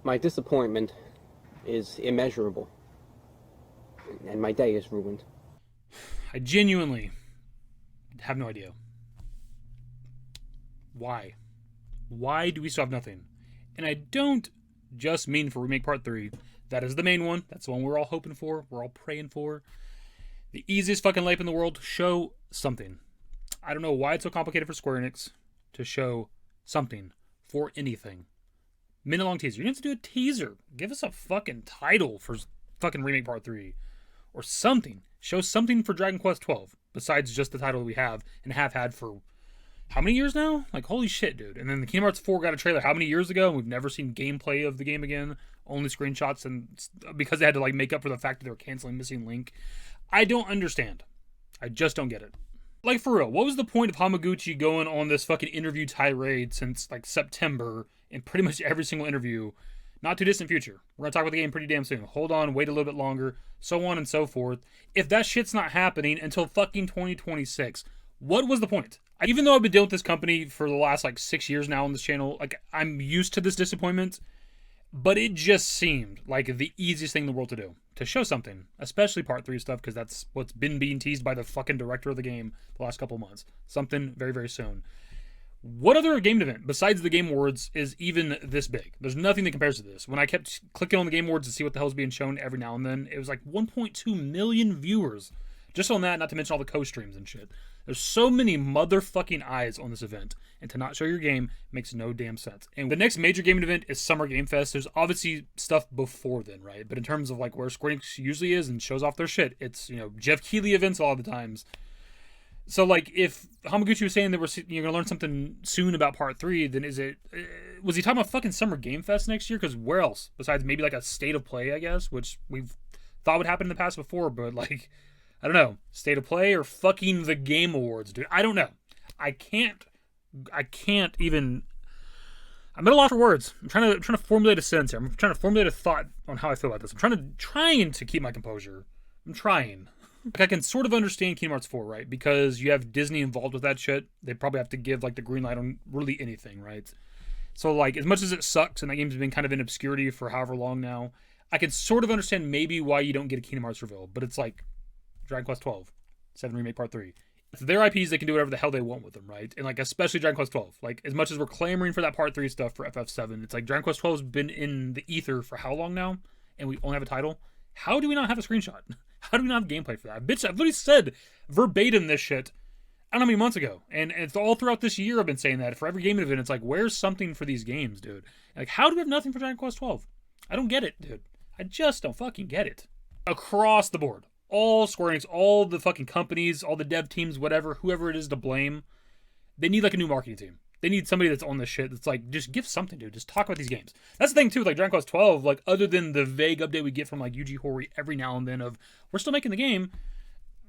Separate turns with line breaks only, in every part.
My disappointment is immeasurable, and my day is ruined.
I genuinely have no idea. Why? Why do we still have nothing? And I don't just mean for Remake Part 3. That is the main one. That's the one we're all hoping for. We're all praying for. The easiest fucking life in the world. Show something. I don't know why it's so complicated for Square Enix to show something for anything. Minute-long teaser. You don't have to do a teaser. Give us a fucking title for fucking Remake Part 3. Or something. Show something for Dragon Quest 12. Besides just the title we have and have had for how many years now? Like, holy shit, dude. And then the Kingdom Hearts 4 got a trailer how many years ago? And we've never seen gameplay of the game again. Only screenshots, and because they had to like make up for the fact that they were canceling Missing Link. I don't understand. I just don't get it. Like, for real, what was the point of Hamaguchi going on this fucking interview tirade since like September in pretty much every single interview? Not too distant future. We're going to talk about the game pretty damn soon. Hold on, wait a little bit longer, so on and so forth. If that shit's not happening until fucking 2026, what was the point? Even though I've been dealing with this company for the last like 6 years now on this channel, like, I'm used to this disappointment, but it just seemed like the easiest thing in the world to do. To show something, especially Part 3 stuff, because that's what's been being teased by the fucking director of the game the last couple of months. Something very, very soon. What other game event besides the Game Awards is even this big? There's nothing that compares to this. When I kept clicking on the Game Awards to see what the hell's being shown every now and then, it was like 1.2 million viewers just on that, not to mention all the co-streams and shit. There's so many motherfucking eyes on this event, and to not show your game makes no damn sense. And the next major gaming event is Summer Game Fest. There's obviously stuff before then, right? But in terms of like where Square Enix usually is and shows off their shit, it's, you know, Jeff Keighley events a lot of the times. So like, if Hamaguchi was saying that you're gonna learn something soon about Part 3, then is it? Was he talking about fucking Summer Game Fest next year? Because where else besides maybe like a State of Play, I guess, which we've thought would happen in the past before, but like, I don't know, State of Play or fucking the Game Awards, dude. I don't know. I can't even. I'm at a loss for words. I'm trying to formulate a sentence here. I'm trying to formulate a thought on how I feel about this. I'm trying to keep my composure. I'm trying. Like, I can sort of understand Kingdom Hearts 4, right? Because you have Disney involved with that shit. They probably have to give like the green light on really anything, right? So like, as much as it sucks and that game's been kind of in obscurity for however long now, I can sort of understand maybe why you don't get a Kingdom Hearts reveal. But it's like Dragon Quest 12, 7 Remake Part 3. It's their IPs, they can do whatever the hell they want with them, right? And like, especially Dragon Quest 12. Like, as much as we're clamoring for that Part 3 stuff for FF7, it's like Dragon Quest 12's been in the ether for how long now? And we only have a title? How do we not have a screenshot? How do we not have gameplay for that? I've literally said verbatim this shit, I don't know how many months ago. And it's all throughout this year I've been saying that. For every game event, it's like, where's something for these games, dude? Like, how do we have nothing for Dragon Quest 12? I don't get it, dude. I just don't fucking get it. Across the board. All Square Enix, all the fucking companies, all the dev teams, whatever, whoever it is to blame, they need like a new marketing team. They need somebody that's on this shit that's like, just give something, dude. Just talk about these games. That's the thing, too, with like Dragon Quest 12, like, other than the vague update we get from like Yuji Horii every now and then of, we're still making the game,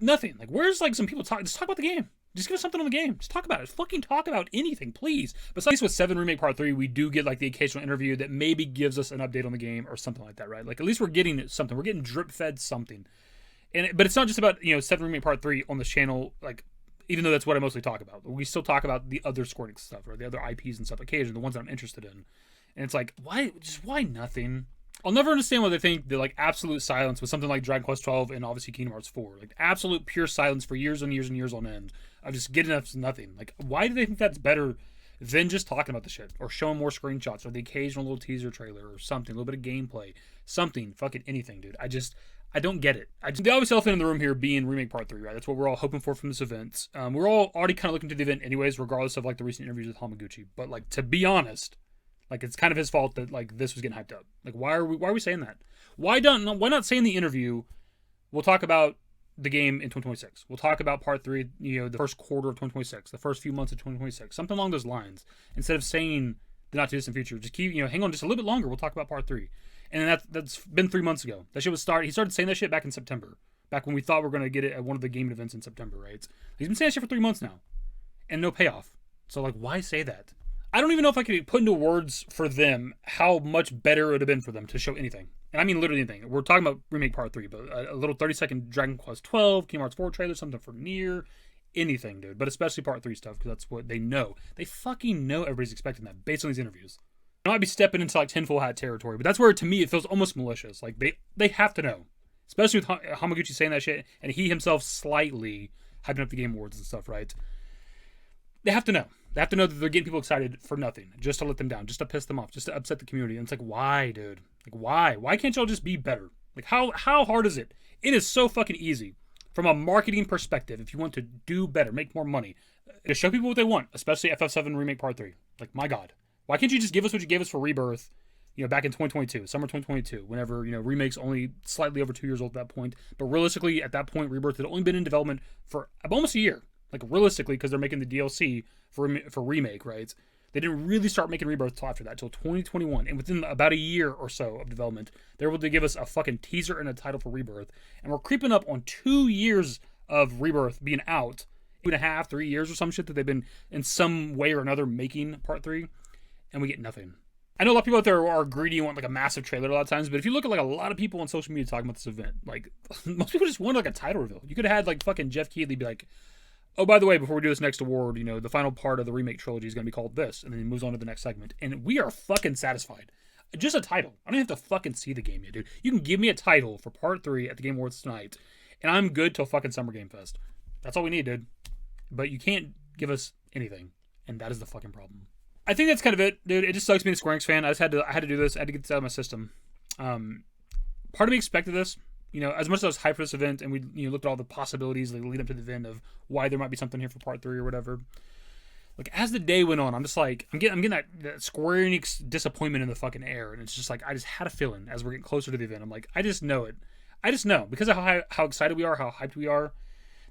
nothing. Like, where's like some people talk? Just talk about the game. Just give us something on the game. Just talk about it. Fucking talk about anything, please. Besides with 7 Remake Part 3, we do get like the occasional interview that maybe gives us an update on the game or something like that, right? Like, at least we're getting something. We're getting drip-fed something. But it's not just about, 7 Remake Part 3 on this channel, like, even though that's what I mostly talk about. We still talk about the other Square Enix stuff, or the other IPs and stuff occasionally, the ones that I'm interested in. And it's like, why nothing? I'll never understand why they think the like absolute silence with something like Dragon Quest 12 and obviously Kingdom Hearts 4. Like, absolute pure silence for years and years and years on end of just getting up to nothing. Like, why do they think that's better than just talking about the shit, or showing more screenshots, or the occasional little teaser trailer, or something, a little bit of gameplay, something, fucking anything, dude. I don't get it. The obvious elephant in the room here being Remake Part 3, right? That's what we're all hoping for from this event. We're all already kind of looking to the event anyways, regardless of like the recent interviews with Hamaguchi. But like, to be honest, like, it's kind of his fault that like this was getting hyped up. Like, why are we saying that? Why not say in the interview, we'll talk about the game in 2026. We'll talk about Part 3, the first quarter of 2026, the first few months of 2026, something along those lines. Instead of saying the not too distant future, just keep, hang on just a little bit longer. We'll talk about Part 3. And that's been 3 months ago. That shit was he started saying that shit back in September. Back when we thought we were going to get it at one of the game events in September, right? He's been saying that shit for 3 months now. And no payoff. So, like, why say that? I don't even know if I could put into words for them how much better it would have been for them to show anything. And I mean literally anything. We're talking about Remake Part 3, but a little 30-second Dragon Quest 12, Kingdom Hearts 4 trailer, something for Nier, anything, dude. But especially Part 3 stuff, because that's what they know. They fucking know everybody's expecting that based on these interviews. I might be stepping into like tinfoil hat territory, but that's where, to me, it feels almost malicious. Like, they have to know. Especially with Hamaguchi saying that shit, and he himself slightly hyping up the Game Awards and stuff, right? They have to know. They have to know that they're getting people excited for nothing, just to let them down, just to piss them off, just to upset the community. And it's like, why, dude? Like, why? Why can't y'all just be better? Like, how hard is it? It is so fucking easy. From a marketing perspective, if you want to do better, make more money, to show people what they want, especially FF7 Remake Part 3. Like, my God. Why can't you just give us what you gave us for Rebirth, back in 2022, summer 2022, whenever, Remake's only slightly over 2 years old at that point. But realistically, at that point, Rebirth had only been in development for almost a year. Like, realistically, because they're making the DLC for Remake, right? They didn't really start making Rebirth until after that, until 2021. And within about a year or so of development, they were able to give us a fucking teaser and a title for Rebirth. And we're creeping up on 2 years of Rebirth being out. 2.5, 3 years or some shit that they've been in some way or another making Part 3. And we get nothing. I know a lot of people out there are greedy and want like a massive trailer a lot of times, but if you look at like a lot of people on social media talking about this event, like most people just want like a title reveal. You could have had like fucking Jeff Keighley be like, oh, by the way, before we do this next award, the final part of the Remake trilogy is going to be called this, and then he moves on to the next segment. And we are fucking satisfied. Just a title. I don't even have to fucking see the game yet, dude. You can give me a title for Part 3 at the Game Awards tonight, and I'm good till fucking Summer Game Fest. That's all we need, dude. But you can't give us anything, and that is the fucking problem. I think that's kind of it, dude. It just sucks being a Square Enix fan. I had to do this. I had to get this out of my system. Part of me expected this. As much as I was hyped for this event, and we looked at all the possibilities that lead up to the event of why there might be something here for Part 3 or whatever. Like, as the day went on, I'm just like, I'm getting that Square Enix disappointment in the fucking air, and it's just like, I just had a feeling as we're getting closer to the event. I'm like, I just know it. I just know, because of how excited we are, how hyped we are,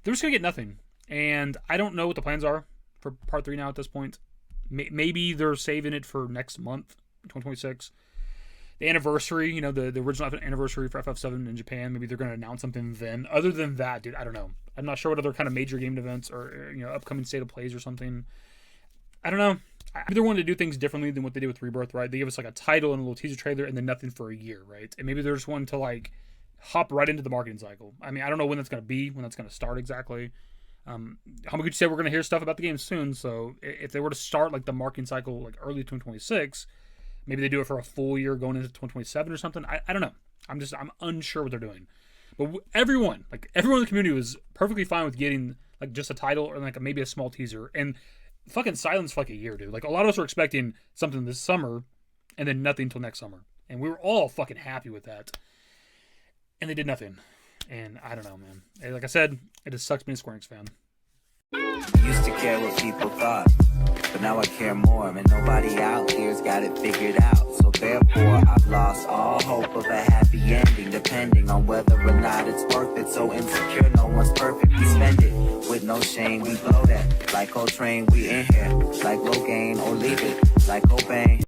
they're just gonna get nothing. And I don't know what the plans are for Part 3 now at this point. Maybe they're saving it for next month, 2026. The anniversary, the original anniversary for FF7 in Japan, maybe they're going to announce something then. Other than that, dude, I don't know. I'm not sure what other kind of major game events or, upcoming state of plays or something. I don't know. Maybe they're wanting to do things differently than what they did with Rebirth, right? They give us like a title and a little teaser trailer and then nothing for a year, right? And maybe they're just wanting to like hop right into the marketing cycle. I mean, I don't know when that's going to be, when that's going to start exactly. Hamaguchi said we're going to hear stuff about the game soon, so if they were to start like the marketing cycle like early 2026, maybe they do it for a full year going into 2027 or something. I don't know. I'm unsure what they're doing. But everyone in the community was perfectly fine with getting like just a title or like maybe a small teaser, and fucking silence for like a year, dude. Like, a lot of us were expecting something this summer and then nothing till next summer, and we were all fucking happy with that. And they did nothing. And I don't know, man. Like I said, it just sucks being a Square Enix fan.
Used to care what people thought, but now I care more, and nobody out here's got it figured out. So therefore, I've lost all hope of a happy ending, depending on whether or not it's worth it. So insecure, no one's perfect. We spend it with no shame. We blow that like Coltrane. We in here like Logain, or leave it like Cobain.